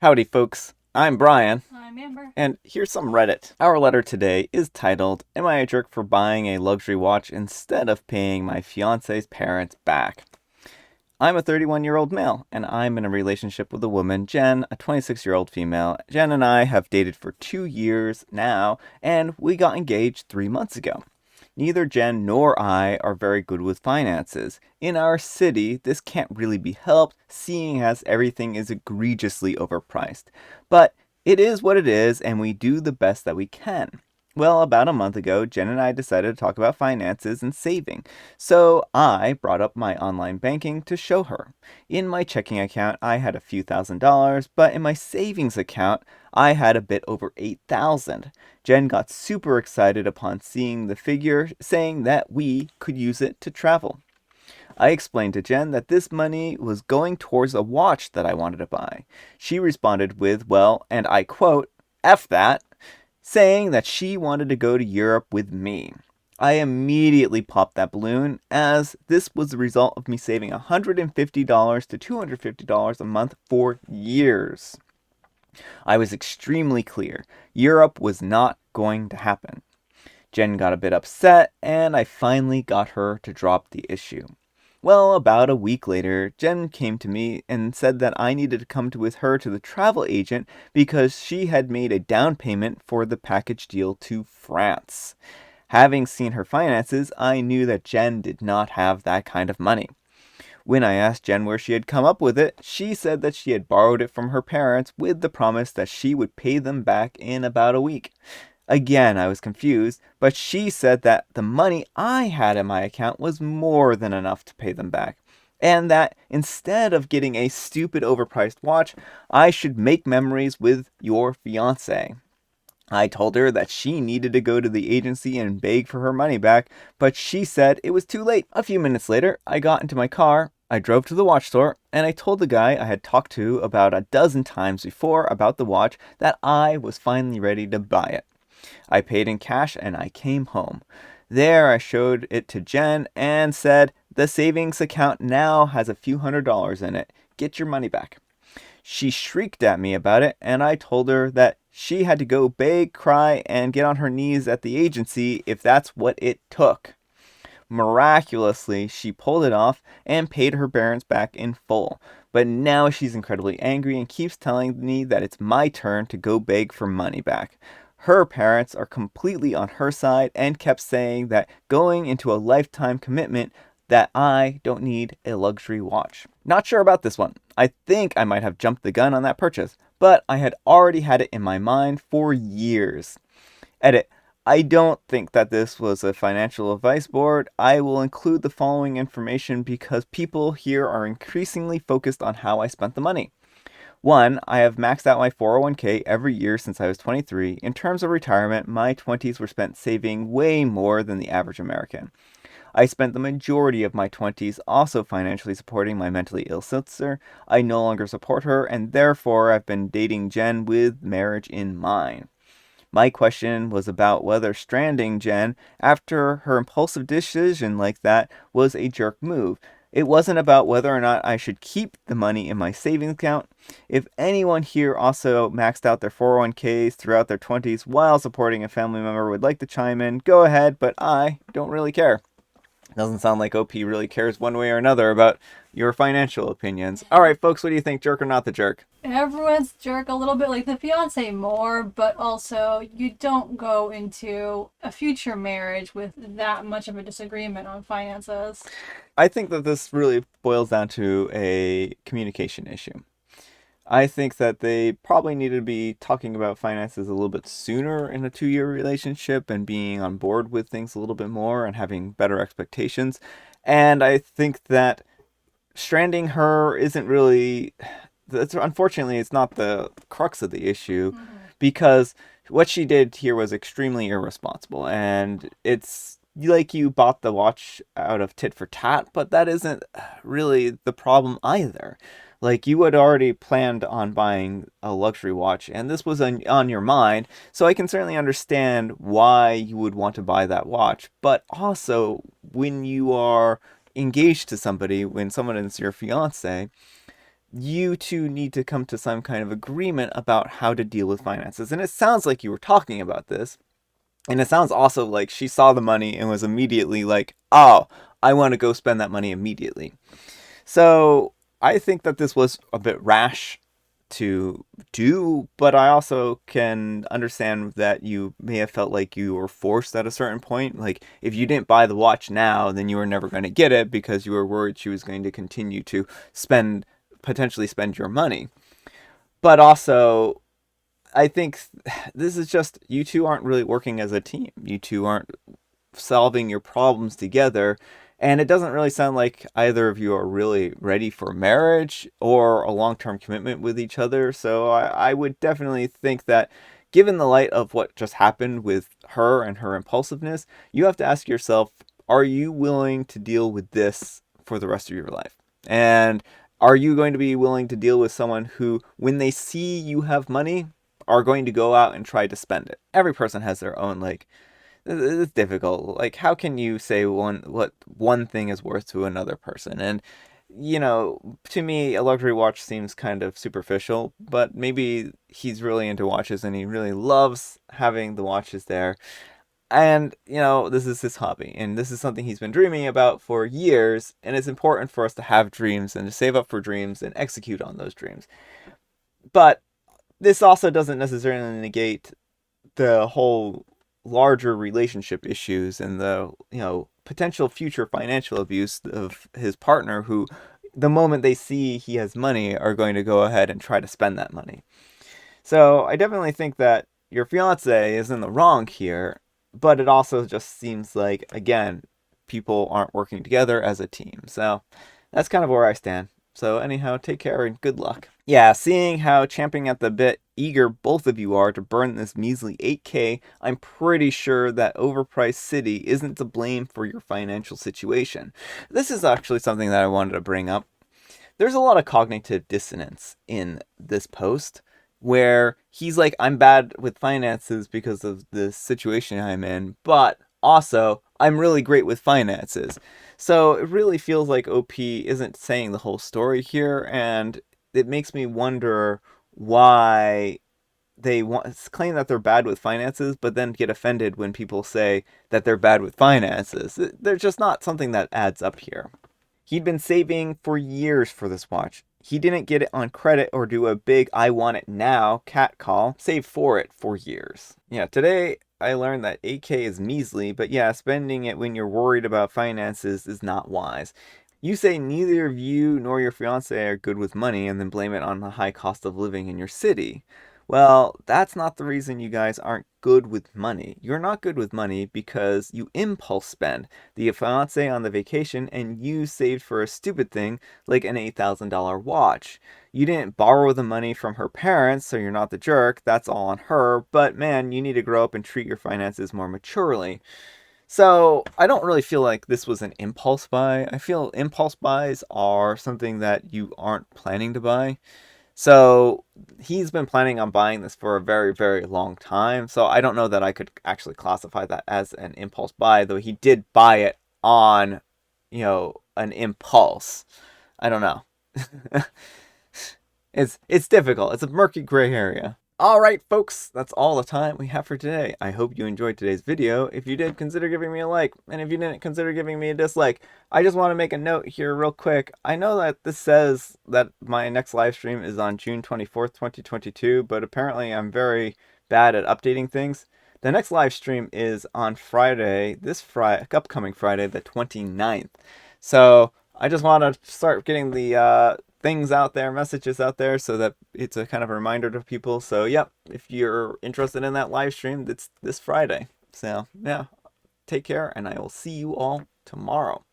Howdy, folks. I'm Brian, I'm Amber. and here's some Reddit. Our letter today is titled, Am I a Jerk for Buying a Luxury Watch Instead of Paying My Fiance's Parents Back? I'm a 31-year-old male, and I'm in a relationship with a woman, Jen, a 26-year-old female. Jen and I have dated for 2 years now, and we got engaged 3 months ago. Neither Jen nor I are very good with finances. In our city, this can't really be helped, seeing as everything is egregiously overpriced. But it is what it is, and we do the best that we can. Well, about a month ago, Jen and I decided to talk about finances and saving. So I brought up my online banking to show her. In my checking account, I had a few $1,000s, but in my savings account, I had a bit over 8,000. Jen got super excited upon seeing the figure, saying that we could use it to travel. I explained to Jen that this money was going towards a watch that I wanted to buy. She responded with, well, and I quote, F that, saying that she wanted to go to Europe with me. I immediately popped that balloon, as this was the result of me saving $150 to $250 a month for years. I was extremely clear. Europe was not going to happen. Jen got a bit upset, and I finally got her to drop the issue. Well, about a week later, Jen came to me and said that I needed to come with her to the travel agent because she had made a down payment for the package deal to France. Having seen her finances, I knew that Jen did not have that kind of money. When I asked Jen where she had come up with it, she said that she had borrowed it from her parents with the promise that she would pay them back in about a week. Again, I was confused, but she said that the money I had in my account was more than enough to pay them back, and that instead of getting a stupid overpriced watch, I should make memories with your fiance. I told her that she needed to go to the agency and beg for her money back, but she said it was too late. A few minutes later, I got into my car, I drove to the watch store, and I told the guy I had talked to about a dozen times before about the watch that I was finally ready to buy it. I paid in cash and I came home. There I showed it to Jen and said, the savings account now has a few $100s in it. Get your money back. She shrieked at me about it, and I told her that she had to go beg, cry, and get on her knees at the agency if that's what it took. Miraculously, she pulled it off and paid her parents back in full. But now she's incredibly angry and keeps telling me that it's my turn to go beg for money back. Her parents are completely on her side and kept saying that going into a lifetime commitment that I don't need a luxury watch. Not sure about this one. I think I might have jumped the gun on that purchase, but I had already had it in my mind for years. Edit. I don't think that this was a financial advice board. I will include the following information because people here are increasingly focused on how I spent the money. One, I have maxed out my 401k every year since I was 23. In terms of retirement, my 20s were spent saving way more than the average American. I spent the majority of my 20s also financially supporting my mentally ill sister. I no longer support her, and therefore I've been dating Jen with marriage in mind. My question was about whether stranding Jen after her impulsive decision like that was a jerk move. It wasn't about whether or not I should keep the money in my savings account. If anyone here also maxed out their 401ks throughout their 20s while supporting a family member would like to chime in, go ahead, but I don't really care. Doesn't sound like OP really cares one way or another about your financial opinions. All right, folks, what do you think, jerk or not the jerk? Everyone's jerk a little bit like the fiance more, but also you don't go into a future marriage with that much of a disagreement on finances. I think that this really boils down to a communication issue. I think that they probably need to be talking about finances a little bit sooner in a 2 year relationship and being on board with things a little bit more and having better expectations. And I think that stranding her isn't really, that's, unfortunately, it's not the crux of the issue Mm-hmm. because what she did here was extremely irresponsible. And it's like you bought the watch out of tit for tat, but that isn't really the problem either. Like you had already planned on buying a luxury watch, and this was on your mind, so I can certainly understand why you would want to buy that watch. But also, when you are engaged to somebody, when someone is your fiance, you two need to come to some kind of agreement about how to deal with finances. And it sounds like you were talking about this. And it sounds also like she saw the money and was immediately like, oh, I want to go spend that money immediately. So I think that this was a bit rash to do, but I also can understand that you may have felt like you were forced at a certain point. Like, if you didn't buy the watch now, then you were never going to get it because you were worried she was going to continue to potentially spend your money. But also, I think this is just, you two aren't really working as a team. You two aren't solving your problems together. And it doesn't really sound like either of you are really ready for marriage or a long term commitment with each other. So I would definitely think that, given the light of what just happened with her and her impulsiveness, you have to ask yourself, are you willing to deal with this for the rest of your life? And are you going to be willing to deal with someone who, when they see you have money, are going to go out and try to spend it? Every person has their own, like, it's difficult. Like, how can you say what one thing is worth to another person? And to me, a luxury watch seems kind of superficial, but maybe he's really into watches and he really loves having the watches there. And this is his hobby, and this is something he's been dreaming about for years. And it's important for us to have dreams and to save up for dreams and execute on those dreams. But this also doesn't necessarily negate the whole larger relationship issues and the potential future financial abuse of his partner, who, the moment they see he has money, are going to go ahead and try to spend that money. So I definitely think that your fiance is in the wrong here, but it also just seems like, again, people aren't working together as a team. So that's kind of where I stand. So anyhow, take care and good luck. Yeah, seeing how champing at the bit eager both of you are to burn this measly 8K, I'm pretty sure that overpriced city isn't to blame for your financial situation. This is actually something that I wanted to bring up. There's a lot of cognitive dissonance in this post, where he's like, I'm bad with finances because of the situation I'm in, but also I'm really great with finances. So it really feels like OP isn't saying the whole story here, and it makes me wonder why they claim that they're bad with finances, but then get offended when people say that they're bad with finances. They're just not something that adds up here. He'd been saving for years for this watch. He didn't get it on credit or do a big I want it now cat call. Save for it for years. Yeah, today I learned that 8K is measly, but yeah, spending it when you're worried about finances is not wise. You say neither of you nor your fiance are good with money and then blame it on the high cost of living in your city. Well, that's not the reason you guys aren't good with money. You're not good with money because you impulse spend. The fiance on the vacation and you saved for a stupid thing like an $8,000 watch. You didn't borrow the money from her parents, so you're not the jerk. That's all on her. But man, you need to grow up and treat your finances more maturely. So I don't really feel like this was an impulse buy. I feel impulse buys are something that you aren't planning to buy. So he's been planning on buying this for a very, very long time. So I don't know that I could actually classify that as an impulse buy, though he did buy it on, an impulse. I don't know. It's difficult. It's a murky gray area. All right, folks, that's all the time we have for today. I hope you enjoyed today's video. If you did, consider giving me a like. And if you didn't, consider giving me a dislike. I just want to make a note here real quick. I know that this says that my next live stream is on June 24th, 2022, but apparently I'm very bad at updating things. The next live stream is on Friday, upcoming Friday, the 29th. So I just want to start getting the things out there, messages out there, so that it's a kind of a reminder to people. So, yep, if you're interested in that live stream, it's this Friday. So, yeah, take care, and I will see you all tomorrow.